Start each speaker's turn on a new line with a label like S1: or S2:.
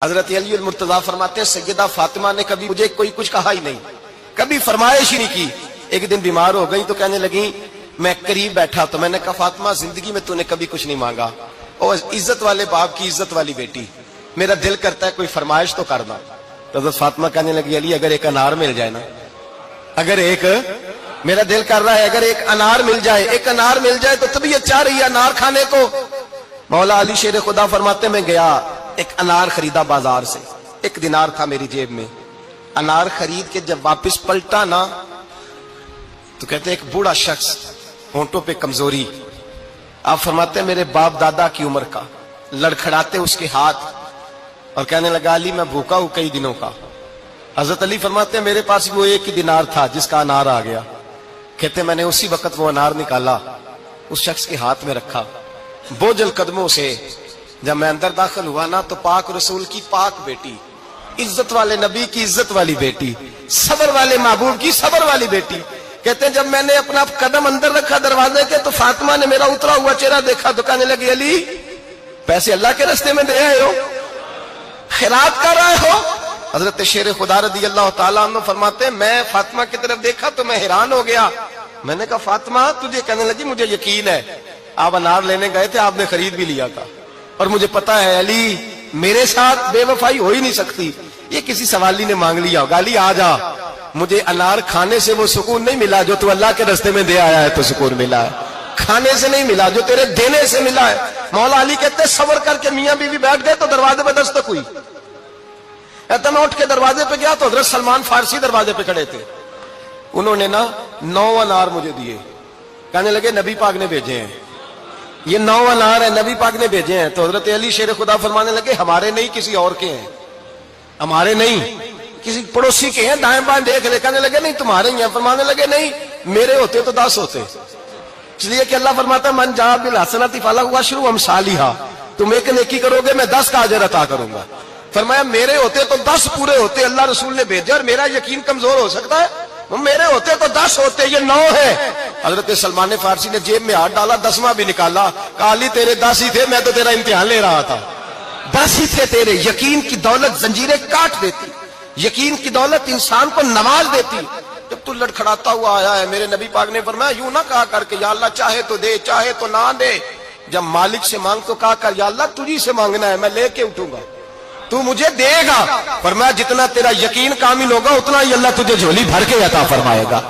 S1: حضرت علی المرتضیٰ فرماتے ہیں سیدہ فاطمہ نے کبھی مجھے کوئی کچھ کہا ہی نہیں، کبھی فرمائش ہی نہیں کی. ایک دن بیمار ہو گئی تو کہنے لگی، میں قریب بیٹھا تو میں نے کہا فاطمہ زندگی میں تو نے کبھی کچھ نہیں مانگا، اور عزت والے باپ کی عزت والی بیٹی، میرا دل کرتا ہے کوئی فرمائش تو کرنا. تو حضرت فاطمہ کہنے لگی علی اگر ایک انار مل جائے نا، اگر ایک، میرا دل کر رہا ہے اگر ایک انار مل جائے، ایک انار مل جائے تو طبیعت چاہ رہی ہے انار کھانے کو. مولا علی شیر خدا فرماتے میں گیا ایک انار خریدا بازار سے، 1 دینار تھا میری جیب میں. انار خرید کے جب واپس پلٹا نا تو کہتے ایک بوڑھا شخص، ہونٹوں پہ کمزوری، آپ فرماتے ہیں میرے باپ دادا کی عمر کا، لڑکھڑاتے اس کے ہاتھ اور کہنے لگا علی میں بھوکا ہوں کئی دنوں کا. حضرت علی فرماتے ہیں میرے پاس وہ 1 دینار تھا جس کا انار آ گیا. کہتے میں نے اسی وقت وہ انار نکالا، اس شخص کے ہاتھ میں رکھا، بوجھل قدموں سے جب میں اندر داخل ہوا نا تو پاک رسول کی پاک بیٹی، عزت والے نبی کی عزت والی بیٹی، صبر والے محبوب کی صبر والی بیٹی. کہتے ہیں جب میں نے اپنا قدم اندر رکھا دروازے کے تو فاطمہ نے میرا اترا ہوا چہرہ دیکھا تو کہنے لگی علی پیسے اللہ کے راستے میں دے آئے ہو، خیرات کر رہے ہو. حضرت شیر خدا رضی اللہ تعالیٰ عنہ فرماتے ہیں میں فاطمہ کی طرف دیکھا تو میں حیران ہو گیا. میں نے کہا فاطمہ تجھے، کہنے لگی مجھے یقین ہے آپ انار لینے گئے تھے، آپ نے خرید بھی لیا تھا، اور مجھے پتا ہے علی میرے ساتھ بے وفائی ہو ہی نہیں سکتی، یہ کسی سوالی نے مانگ لیا ہوگا. علی آ جا، مجھے انار کھانے سے وہ سکون نہیں ملا جو تو اللہ کے راستے میں دے آیا ہے تو سکون ملا ہے، کھانے سے نہیں ملا جو تیرے دینے سے ملا ہے. مولا علی کہتے ہیں صبر کر کے میاں بیوی بیٹھ گئے تو دروازے پہ دستک ہوئی. کہتا میں اٹھ کے دروازے پہ گیا تو حضرت سلمان فارسی دروازے پہ کھڑے تھے. انہوں نے نا 9 انار مجھے دیے، کہنے لگے نبی پاک نے بھیجے ہیں، یہ 9 انار ہے نبی پاک نے بھیجے ہیں. تو حضرت علی شیر خدا فرمانے لگے ہمارے نہیں کسی اور کے ہیں، ہمارے نہیں کسی پڑوسی کے ہیں، دائیں بائیں دیکھ لے. کہنے لگے نہیں تمہارے ہی ہیں. فرمانے لگے نہیں میرے ہوتے تو 10 ہوتے، اس لیے کہ اللہ فرماتا ہے من جاء بالحسنۃ فلہ عشر امثالھا، تم ایک نیکی کرو گے میں 10 کا اجر عطا کروں گا. فرمایا میرے ہوتے تو 10 پورے ہوتے، اللہ رسول نے بھیجا اور میرا یقین کمزور ہو سکتا ہے، میرے ہوتے تو 10 ہوتے، یہ 9 ہے. حضرت سلمان فارسی نے جیب میں ہاتھ ڈالا، 10واں بھی نکالا، کہا علی تیرے 10 ہی تھے، میں تو تیرا امتحان لے رہا تھا. 10 ہی تھے تیرے. یقین کی دولت زنجیریں کاٹ دیتی، یقین کی دولت انسان کو نواز دیتی. جب تو لڑکھڑاتا ہوا آیا ہے، میرے نبی پاک نے فرمایا یوں نہ کہا کر کے یا اللہ چاہے تو دے چاہے تو نہ دے، جب مالک سے مانگ تو کہا کر یا اللہ تجھی سے مانگنا ہے، میں لے کے اٹھوں گا، تو مجھے دے گا. فرمایا جتنا تیرا یقین کامل ہوگا اتنا ہی اللہ تجھے جھولی بھر کے عطا فرمائے گا.